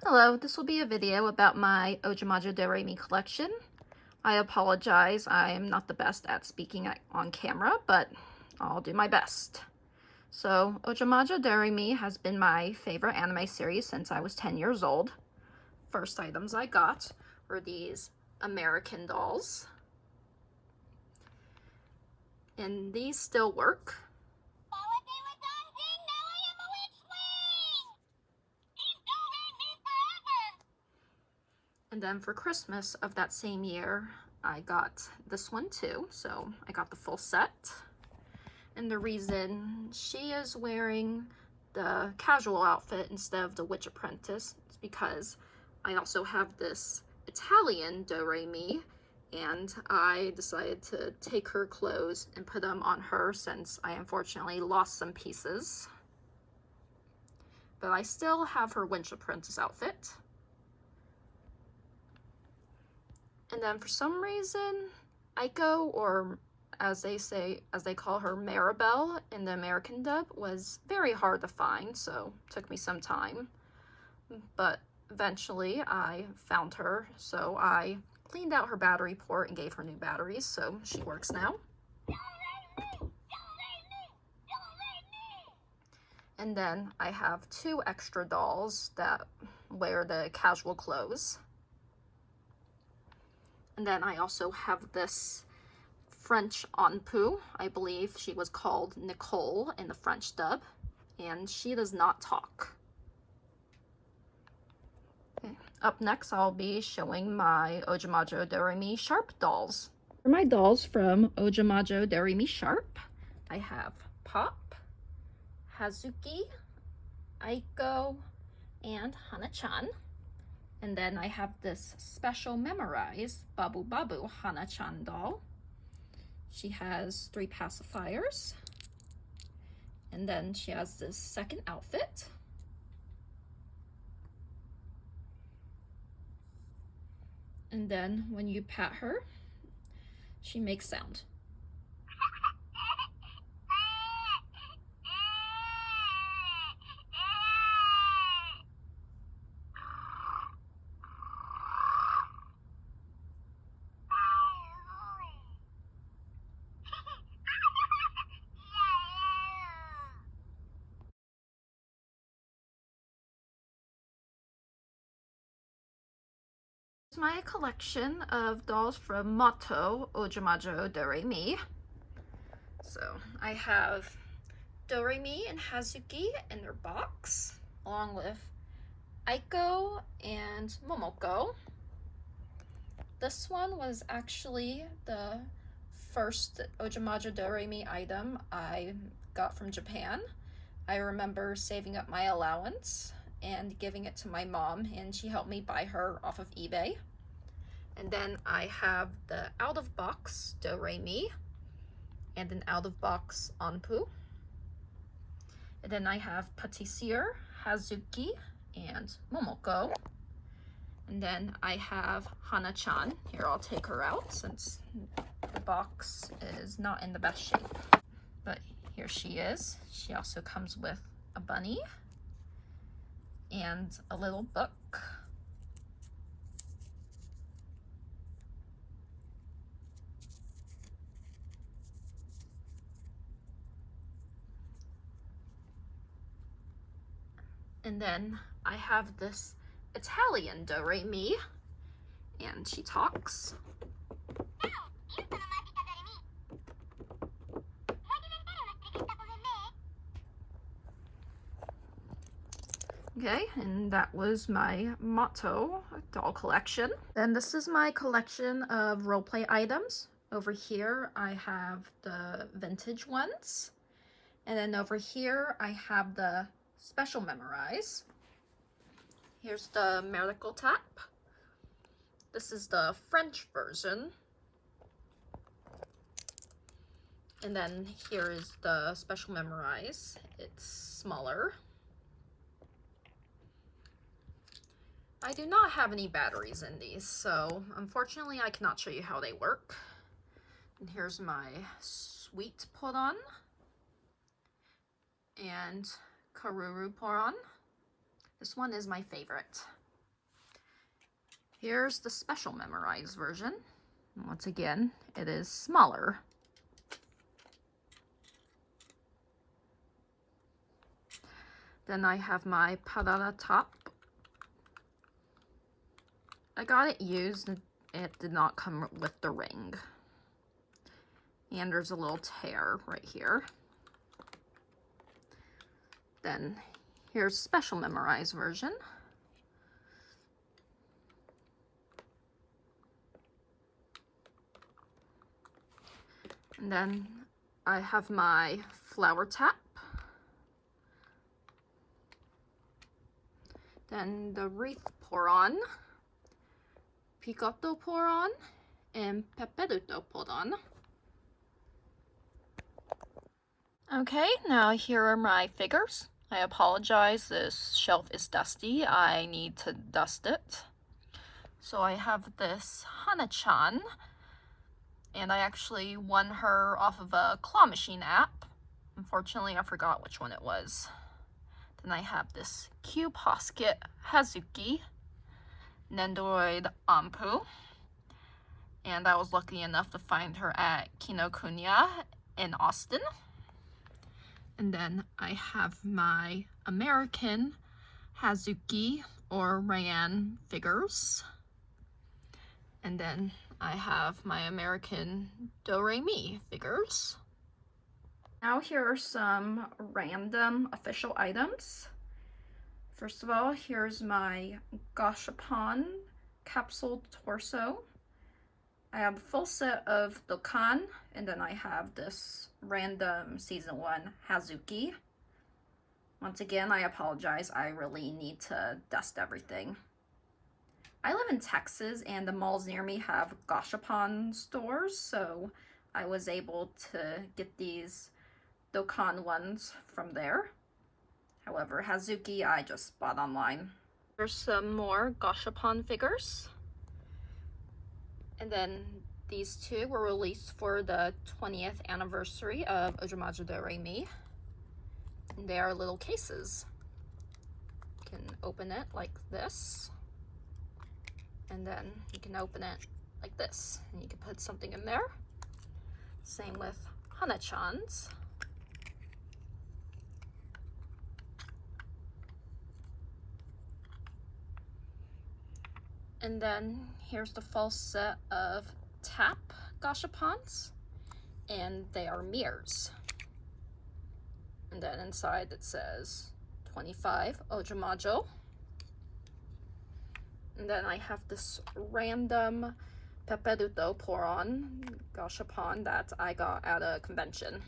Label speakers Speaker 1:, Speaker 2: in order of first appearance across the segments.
Speaker 1: Hello, this will be a video about my Ojamajo Doremi collection. I apologize, I'm not the best at speaking on camera, but I'll do my best. So, Ojamajo Doremi has been my favorite anime series since I was 10 years old. First items I got were these American dolls. And these still work. And then for Christmas of that same year, I got this one too. So I got the full set. And the reason she is wearing the casual outfit instead of the witch apprentice is because I also have this Italian Doremi, and I decided to take her clothes and put them on her since I unfortunately lost some pieces. But I still have her witch apprentice outfit. And then for some reason, Aiko, or as they call her, Maribel in the American dub, was very hard to find, so it took me some time. But eventually I found her, so I cleaned out her battery port and gave her new batteries, so she works now. And then I have two extra dolls that wear the casual clothes. And then I also have this French Anpu. I believe she was called Nicole in the French dub, and she does not talk. Okay. Up next, I'll be showing my Ojamajo Doremi Sharp dolls. For my dolls from Ojamajo Doremi Sharp, I have Pop, Hazuki, Aiko, and Hana-chan. And then I have this special Memorize Babu Babu Hana-chan doll. She has 3 pacifiers. And then she has this second outfit. And then when you pat her, she makes sound. My collection of dolls from Motto Ojamajo Doremi. So I have Doremi and Hazuki in their box, along with Aiko and Momoko. This one was actually the first Ojamajo Doremi item I got from Japan. I remember saving up my allowance and giving it to my mom, and she helped me buy her off of eBay. And then I have the out-of-box Doremi and an out-of-box Anpu. And then I have Patissier, Hazuki, and Momoko. And then I have Hana-chan. Here, I'll take her out since the box is not in the best shape. But here she is. She also comes with a bunny and a little book. And then I have this Italian Doremi, and she talks. Okay, and that was my Motto doll collection. Then this is my collection of roleplay items. Over here, I have the vintage ones. And then over here, I have the special Memorize. Here's the Miracle Tap. This is the French version. And then here is the special Memorize. It's smaller. I do not have any batteries in these, so unfortunately I cannot show you how they work. And here's my Sweet Poron and Karuru Poron. This one is my favorite. Here's the special memorized version. Once again, it is smaller. Then I have my parara top. I got it used, it did not come with the ring. And there's a little tear right here. Then here's special memorized version. And then I have my flower tap. Then the wreath pour on, picotto pour on, and peperuto pour on. Okay, now here are my figures. I apologize, this shelf is dusty. I need to dust it. So I have this Hana-chan, and I actually won her off of a claw machine app. Unfortunately, I forgot which one it was. Then I have this cute Posket Hazuki, Nendoroid Ampu, and I was lucky enough to find her at Kinokuniya in Austin. And then I have my American Hazuki or Rayan figures. And then I have my American Doremi figures. Now here are some random official items. First of all, here's my Gashapon capsule torso. I have a full set of Dokkan, and then I have this random season 1 Hazuki. Once again, I apologize, I really need to dust everything. I live in Texas, and the malls near me have Gashapon stores, so I was able to get these Dokkan ones from there. However, Hazuki I just bought online. There's some more Gashapon figures. And then these two were released for the 20th anniversary of Ojamajo Doremi. And they are little cases. You can open it like this. And then you can open it like this. And you can put something in there. Same with Hana-chan's. And then here's the full set of tap Gashapons, and they are mirrors. And then inside it says 25 Ojamajo. And then I have this random Peperuto pour-on Gashapon that I got at a convention.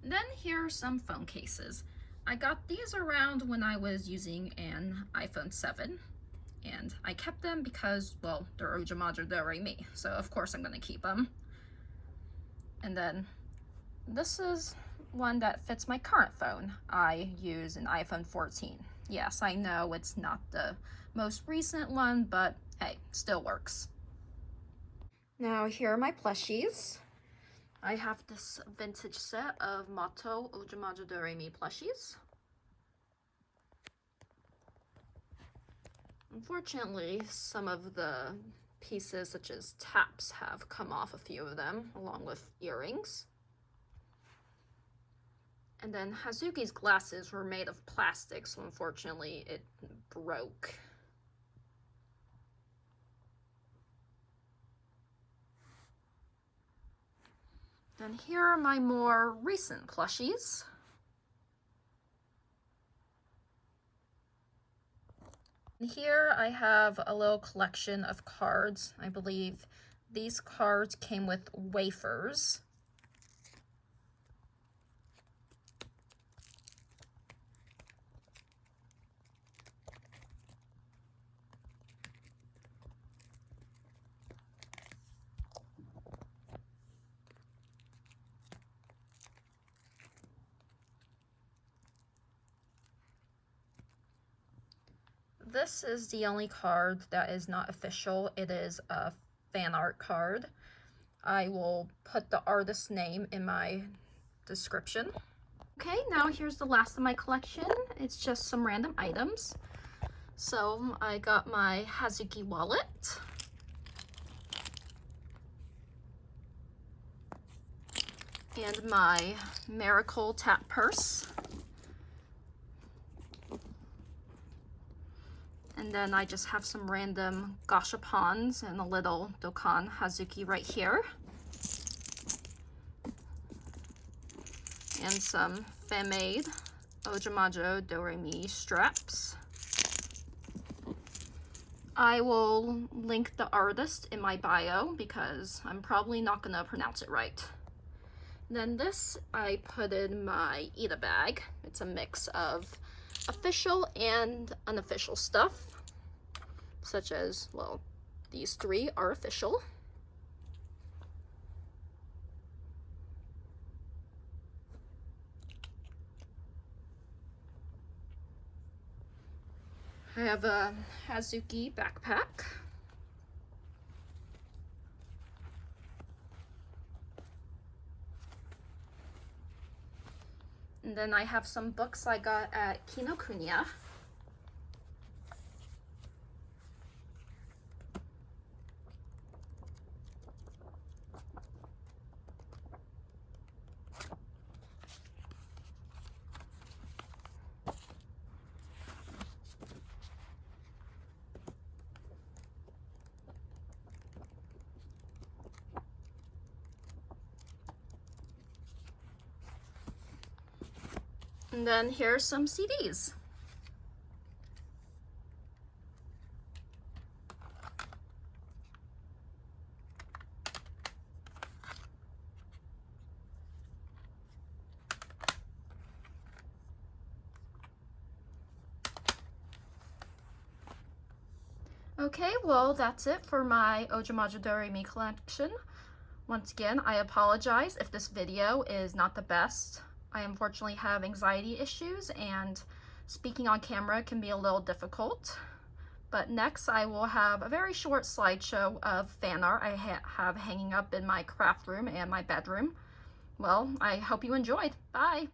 Speaker 1: Then here are some phone cases. I got these around when I was using an iPhone 7, and I kept them because, well, they're Ojamajo Doremi, so of course I'm going to keep them. And then this is one that fits my current phone. I use an iPhone 14. Yes, I know it's not the most recent one, but hey, still works. Now here are my plushies. I have this vintage set of Motto Ojamajo Doremi plushies. Unfortunately, some of the pieces, such as taps, have come off, a few of them, along with earrings. And then Hazuki's glasses were made of plastic, so unfortunately it broke. Then here are my more recent plushies. And here I have a little collection of cards. I believe these cards came with wafers. This is the only card that is not official. It is a fan art card. I will put the artist's name in my description. Okay, now here's the last of my collection. It's just some random items. So I got my Hazuki wallet. And my Miracle Tap purse. And then I just have some random gashapons and a little Dokkan Hazuki right here. And some fan-made Ojamajo Doremi straps. I will link the artist in my bio because I'm probably not gonna pronounce it right. Then this I put in my Ida bag. It's a mix of official and unofficial stuff, such as, well, these three are official. I have a Hazuki backpack. And then I have some books I got at Kinokuniya. And then here's some CDs. Okay, well, that's it for my Ojamajo Doremi collection. Once again, I apologize if this video is not the best. I unfortunately have anxiety issues and speaking on camera can be a little difficult. But next I will have a very short slideshow of fan art I have hanging up in my craft room and my bedroom. Well, I hope you enjoyed. Bye!